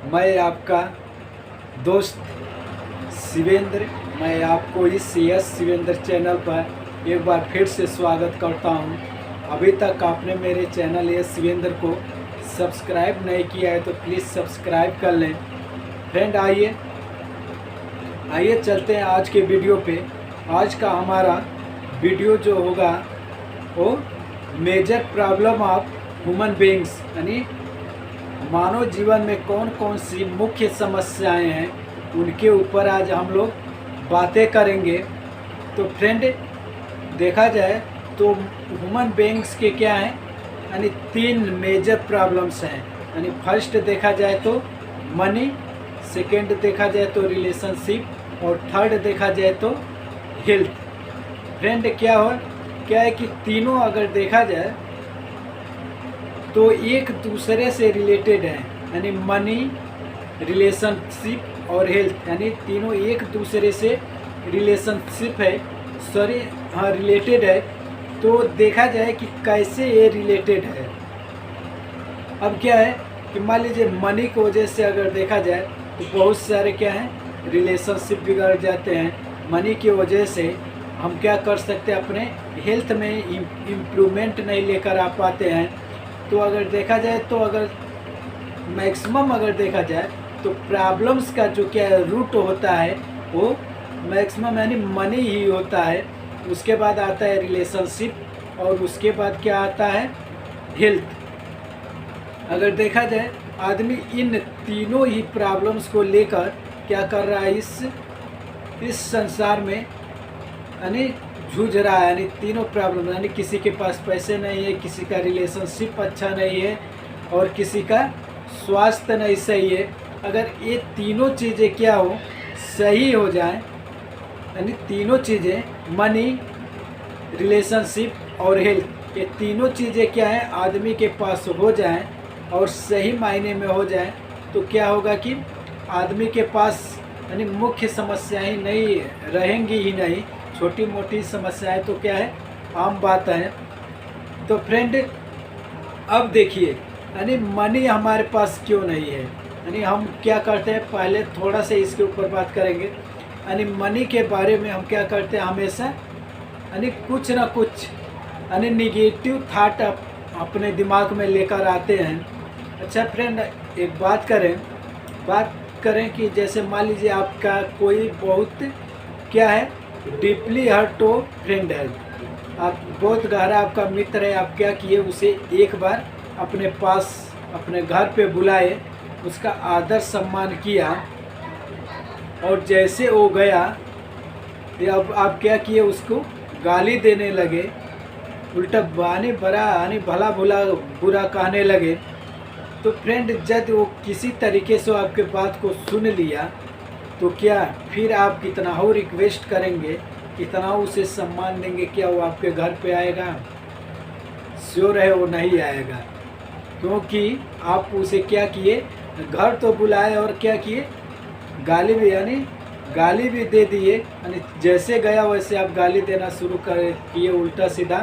मैं आपका दोस्त शिवेंद्र, मैं आपको इस यस शिवेंद्र चैनल पर एक बार फिर से स्वागत करता हूं। अभी तक आपने मेरे चैनल यस शिवेंद्र को सब्सक्राइब नहीं किया है तो प्लीज़ सब्सक्राइब कर लें। फ्रेंड आइए चलते हैं आज के वीडियो पे। आज का हमारा वीडियो जो होगा वो major problem of human beings, यानी मानव जीवन में कौन कौन सी मुख्य समस्याएं हैं उनके ऊपर आज हम लोग बातें करेंगे। तो फ्रेंड देखा जाए तो ह्यूमन बीइंग्स के क्या हैं, यानी 3 मेजर प्रॉब्लम्स हैं। यानी फर्स्ट देखा जाए तो मनी, सेकंड देखा जाए तो रिलेशनशिप और थर्ड देखा जाए तो हेल्थ। फ्रेंड क्या है कि तीनों अगर देखा जाए तो एक दूसरे से रिलेटेड है, यानी मनी, रिलेशनशिप और हेल्थ, यानी तीनों एक दूसरे से रिलेशनशिप है, रिलेटेड है। तो देखा जाए कि कैसे ये रिलेटेड है। अब क्या है कि मान लीजिए मनी की वजह से अगर देखा जाए तो बहुत सारे क्या हैं रिलेशनशिप बिगड़ जाते हैं। मनी की वजह से हम क्या कर सकते हैं, अपने हेल्थ में इम्प्रूवमेंट नहीं लेकर आ पाते हैं। तो अगर देखा जाए तो अगर मैक्सिमम अगर देखा जाए तो प्रॉब्लम्स का जो क्या रूट होता है वो मैक्सिमम यानी मनी ही होता है। उसके बाद आता है रिलेशनशिप और उसके बाद क्या आता है हेल्थ। अगर देखा जाए आदमी इन तीनों ही प्रॉब्लम्स को लेकर क्या कर रहा है, इस संसार में यानी जूझ रहा है। यानी तीनों प्रॉब्लम, यानी किसी के पास पैसे नहीं है, किसी का रिलेशनशिप अच्छा नहीं है और किसी का स्वास्थ्य नहीं सही है। अगर ये तीनों चीज़ें क्या हो सही हो जाए, यानी तीनों चीज़ें मनी, रिलेशनशिप और हेल्थ, ये तीनों चीज़ें क्या है आदमी के पास हो जाएं और सही मायने में हो जाएं तो क्या होगा कि आदमी के पास यानी मुख्य समस्याएं नहीं रहेंगी ही नहीं, छोटी मोटी समस्याएं तो क्या है आम बात है। तो फ्रेंड अब देखिए यानी मनी हमारे पास क्यों नहीं है, यानी हम क्या करते हैं, पहले थोड़ा सा इसके ऊपर बात करेंगे। यानी मनी के बारे में हम क्या करते हैं हमेशा, यानी कुछ ना कुछ यानी निगेटिव थाट अपने दिमाग में लेकर आते हैं। अच्छा फ्रेंड एक बात करें कि जैसे मान लीजिए आपका कोई बहुत क्या है डीपली हर्ट हो फ्रेंड है, आप बहुत गहरा आपका मित्र है, आप क्या किए उसे एक बार अपने पास अपने घर पे बुलाए, उसका आदर सम्मान किया और जैसे वो गया अब आप क्या किए उसको गाली देने लगे, उल्टा बानी बड़ा यानी भला भुला बुरा कहने लगे। तो फ्रेंड जब वो किसी तरीके से आपके बात को सुन लिया तो क्या फिर आप कितना हो रिक्वेस्ट करेंगे, कितना उसे सम्मान देंगे, क्या वो आपके घर पे आएगा? श्योर है वो नहीं आएगा, क्योंकि आप उसे क्या किए घर तो बुलाए और क्या किए गाली भी, यानी गाली भी दे दिए। यानी जैसे गया वैसे आप गाली देना शुरू किए, उल्टा सीधा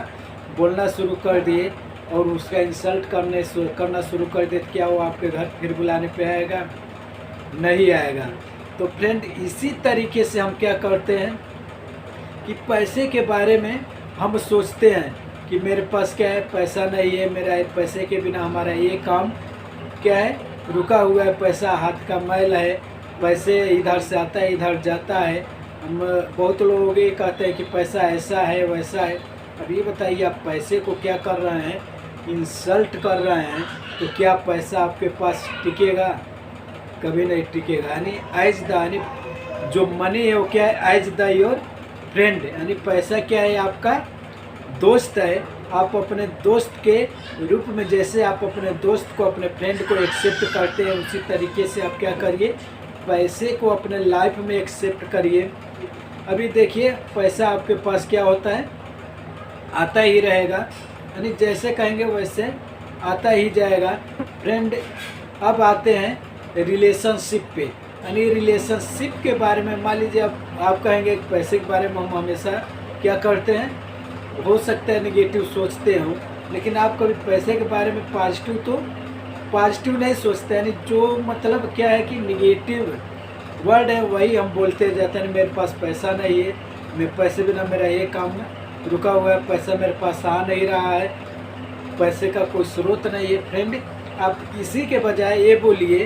बोलना शुरू कर दिए और उसका इंसल्ट करना शुरू कर दिए। क्या वो आपके घर फिर बुलाने पे आएगा? नहीं आएगा। तो फ्रेंड इसी तरीके से हम क्या करते हैं कि पैसे के बारे में हम सोचते हैं कि मेरे पास क्या है पैसा नहीं है, मेरा पैसे के बिना हमारा ये काम क्या है रुका हुआ है, पैसा हाथ का मैल है, पैसे इधर से आता है इधर जाता है। हम बहुत लोग ये कहते हैं कि पैसा ऐसा है वैसा है। अब ये बताइए आप पैसे को क्या कर रहे हैं, इंसल्ट कर रहे हैं, तो क्या पैसा आपके पास टिकेगा? कभी नहीं टिकेगा। यानी एज द यानी जो मनी है वो क्या है एज द योर फ्रेंड, यानी पैसा क्या है आपका दोस्त है। आप अपने दोस्त के रूप में जैसे आप अपने दोस्त को अपने फ्रेंड को एक्सेप्ट करते हैं उसी तरीके से आप क्या करिए पैसे को अपने लाइफ में एक्सेप्ट करिए। अभी देखिए पैसा आपके पास क्या होता है आता ही रहेगा, यानी जैसे कहेंगे वैसे आता ही जाएगा। फ्रेंड अब आते हैं रिलेशनशिप पे, यानी रिलेशनशिप के बारे में मान लीजिए आप कहेंगे पैसे के बारे में हम हमेशा क्या करते हैं, हो सकता है नेगेटिव सोचते हो, लेकिन आप कभी पैसे के बारे में पॉजिटिव नहीं सोचते, यानी जो मतलब क्या है कि निगेटिव वर्ड है वही हम बोलते जाते हैं। मेरे पास पैसा नहीं है, मैं पैसे बिना मेरा ये काम रुका हुआ है, पैसा मेरे पास आ नहीं रहा है, पैसे का कोई स्रोत नहीं है। फ्रेंड, आप इसी के बजाय ये बोलिए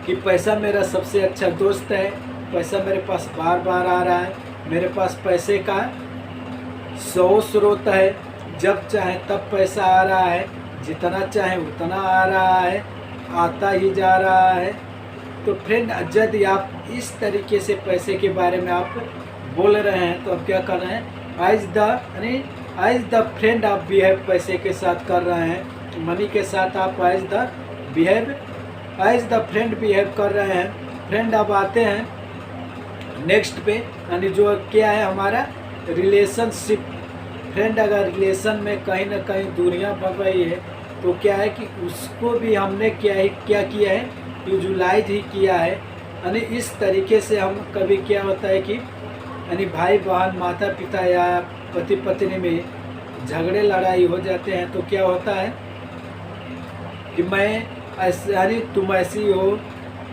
कि पैसा मेरा सबसे अच्छा दोस्त है, पैसा मेरे पास बार बार आ रहा है, मेरे पास पैसे का 100 स्रोत है, जब चाहे तब पैसा आ रहा है, जितना चाहे उतना आ रहा है, आता ही जा रहा है। तो फ्रेंड, यदि आप इस तरीके से पैसे के बारे में आप बोल रहे हैं तो अब क्या करना है, एज द फ्रेंड आप बिहेव पैसे के साथ कर रहे हैं, मनी के साथ आप एज द फ्रेंड बिहेव कर रहे हैं। फ्रेंड, अब आते हैं नेक्स्ट पे, यानी जो क्या है हमारा रिलेशनशिप। फ्रेंड, अगर रिलेशन में कहीं ना कहीं दूरियां बढ़ रही है तो क्या है कि उसको भी हमने क्या किया है, यूजुलाइज ही किया है। यानी इस तरीके से हम कभी क्या होता है कि यानी भाई बहन, माता पिता या पति पत्नी में झगड़े लड़ाई हो जाते हैं तो क्या होता है कि मैं ऐसे, यानी तुम ऐसी हो,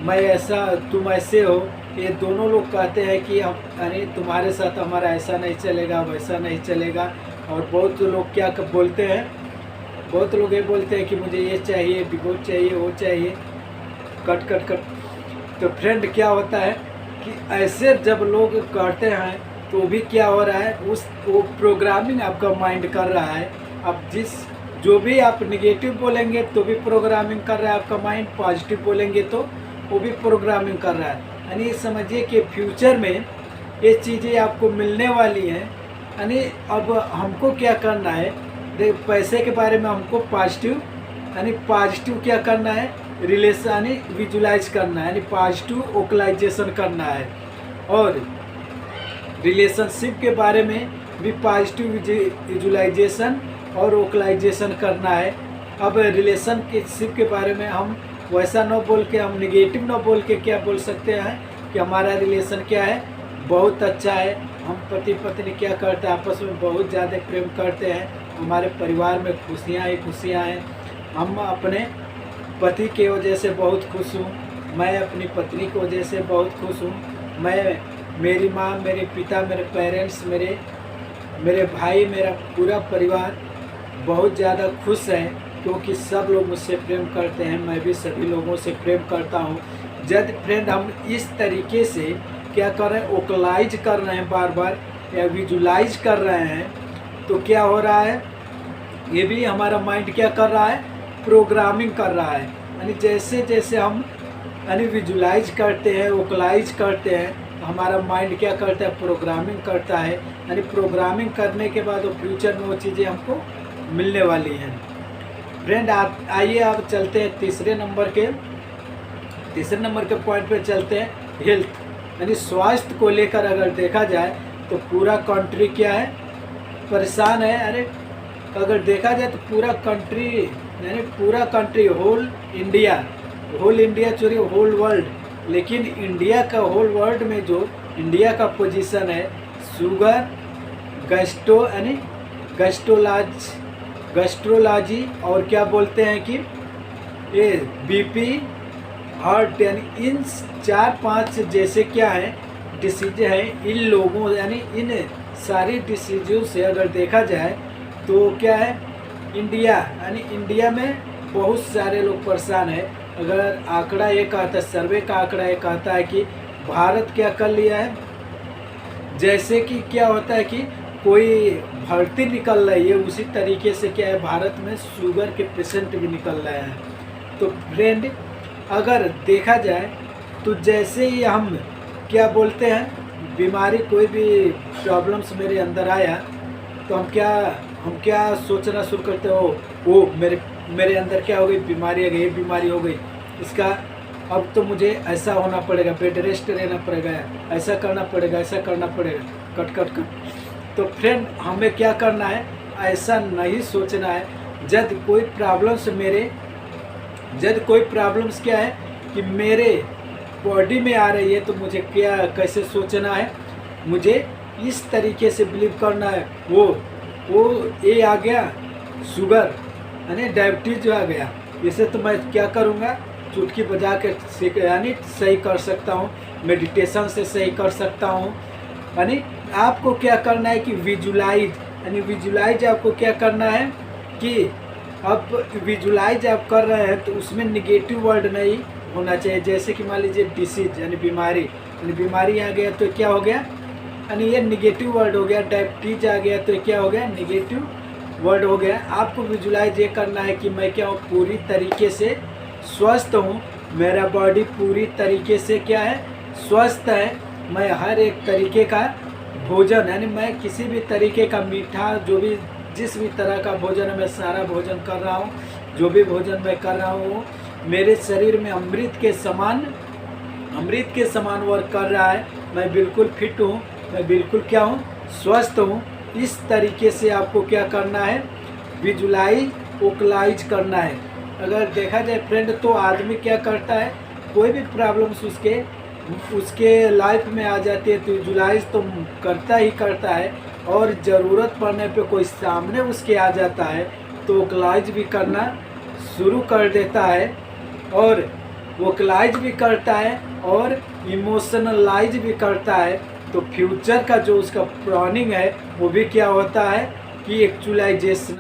मैं ऐसा, तुम ऐसे हो, ये दोनों लोग कहते हैं कि हम, यानी तुम्हारे साथ हमारा ऐसा नहीं चलेगा, वैसा नहीं चलेगा। और बहुत लोग क्या बोलते हैं, बहुत लोग ये बोलते हैं कि मुझे ये चाहिए, वो चाहिए, वो चाहिए, कट कट कट। तो फ्रेंड, क्या होता है कि ऐसे जब लोग करते हैं तो भी क्या हो रहा है, वो प्रोग्रामिंग आपका माइंड कर रहा है। अब जो भी आप निगेटिव बोलेंगे तो भी प्रोग्रामिंग कर रहा है आपका माइंड, पॉजिटिव बोलेंगे तो वो भी प्रोग्रामिंग कर रहा है। यानी समझिए कि फ्यूचर में ये चीज़ें आपको मिलने वाली हैं। यानी अब हमको क्या करना है, पैसे के बारे में हमको पॉजिटिव, यानी पॉजिटिव क्या करना है, रिलेशन यानी विजुलाइज करना है, यानी पॉजिटिव ओकलाइजेशन करना है। और रिलेशनशिप के बारे में भी पॉजिटिव विजुलाइजेशन और ओकलाइजेशन करना है। अब रिलेशनशिप के बारे में हम वैसा न बोल के, हम निगेटिव न बोल के क्या बोल सकते हैं कि हमारा रिलेशन क्या है, बहुत अच्छा है, हम पति पत्नी क्या करते हैं, आपस में बहुत ज़्यादा प्रेम करते हैं, हमारे परिवार में खुशियाँ ही खुशियाँ हैं, हम अपने पति के वजह से बहुत खुश हूँ, मैं अपनी पत्नी की वजह से बहुत खुश हूँ, मैं, मेरी माँ, मेरे पिता, मेरे पेरेंट्स, मेरे भाई, मेरा पूरा परिवार बहुत ज़्यादा खुश है क्योंकि सब लोग मुझसे प्रेम करते हैं, मैं भी सभी लोगों से प्रेम करता हूँ। जब फ्रेंड हम इस तरीके से क्या कर रहे हैं, ओकलाइज कर रहे हैं, बार बार या विजुलाइज कर रहे हैं, तो क्या हो रहा है, ये भी हमारा माइंड क्या कर रहा है, प्रोग्रामिंग कर रहा है। यानी जैसे जैसे हम यानी विजुलाइज करते हैं, ओकलाइज करते हैं, तो हमारा माइंड क्या करता है, प्रोग्रामिंग करता है। यानी प्रोग्रामिंग करने के बाद वो फ्यूचर में वो चीज़ें हमको मिलने वाली हैं। फ्रेंड, आप आइए आप चलते हैं तीसरे नंबर के पॉइंट पे चलते हैं, हेल्थ। यानी स्वास्थ्य को लेकर अगर देखा जाए तो पूरा कंट्री क्या है, परेशान है। अरे अगर देखा जाए तो पूरा कंट्री, यानी पूरा कंट्री, होल इंडिया चोरी होल वर्ल्ड, लेकिन इंडिया का होल वर्ल्ड में जो इंडिया का पोजीशन है, शुगर, यानी गैस्ट्रोलॉजी और क्या बोलते हैं कि ये बीपी, हार्ट, यानी इन 4-5 जैसे क्या है डिसीज हैं इन लोगों, यानी इन सारी डिसीजों से अगर देखा जाए तो क्या है, इंडिया, यानी इंडिया में बहुत सारे लोग परेशान है। अगर आंकड़ा ये कहता है, सर्वे का आंकड़ा ये कहता है कि भारत क्या कर लिया है, जैसे कि क्या होता है कि कोई भर्ती निकल रही है, उसी तरीके से क्या है, भारत में शुगर के पेशेंट भी निकल रहे हैं। तो फ्रेंड, अगर देखा जाए तो जैसे ही हम क्या बोलते हैं, बीमारी, कोई भी प्रॉब्लम्स मेरे अंदर आया तो हम क्या सोचना शुरू करते हो, वो मेरे अंदर क्या हो गई, बीमारी आ गई, बीमारी हो गई, इसका अब तो मुझे ऐसा होना पड़ेगा, बेड रेस्ट रहना पड़ेगा, ऐसा करना पड़ेगा, ऐसा करना पड़ेगा, कट कट कट। तो फ्रेंड, हमें क्या करना है, ऐसा नहीं सोचना है। जब कोई प्रॉब्लम्स क्या है कि मेरे बॉडी में आ रही है तो मुझे क्या, कैसे सोचना है, मुझे इस तरीके से बिलीव करना है, वो ये आ गया शुगर, यानी डायबिटीज जो आ गया, इसे तो मैं क्या करूँगा, चुटकी बजा के यानी सही कर सकता हूँ, मेडिटेशन से सही कर सकता हूँ। यानी आपको क्या करना है कि विजुलाइज, यानी विजुलाइज आपको क्या करना है कि अब विजुलाइज आप कर रहे हैं तो उसमें निगेटिव वर्ड नहीं होना चाहिए। जैसे कि मान लीजिए डिसीज यानी बीमारी, यानी बीमारी आ गया तो क्या हो गया, यानी ये निगेटिव वर्ड हो गया। डायबिटीज आ गया तो क्या हो गया, निगेटिव वर्ड हो गया। आपको विजुलाइज ये करना है कि मैं क्या हूँ, पूरी तरीके से स्वस्थ हूँ, मेरा बॉडी पूरी तरीके से क्या है, स्वस्थ है। मैं हर एक तरीके का भोजन, यानी मैं किसी भी तरीके का मीठा, जो भी जिस भी तरह का भोजन है मैं सारा भोजन कर रहा हूँ। जो भी भोजन मैं कर रहा हूँ मेरे शरीर में अमृत के समान वर्क कर रहा है। मैं बिल्कुल फिट हूँ, मैं बिल्कुल क्या हूँ, स्वस्थ हूँ। इस तरीके से आपको क्या करना है, विजुलाइज, वोकलाइज करना है। अगर देखा जाए फ्रेंड तो आदमी क्या करता है, कोई भी प्रॉब्लम्स उसके लाइफ में आ जाती है तो विजुलाइज तो करता ही करता है, और ज़रूरत पड़ने पे कोई सामने उसके आ जाता है तो वोकलाइज भी करना शुरू कर देता है, और वोकलाइज भी करता है और इमोशनलाइज भी करता है। तो फ्यूचर का जो उसका प्लानिंग है वो भी क्या होता है कि एक्चुअलाइजेशन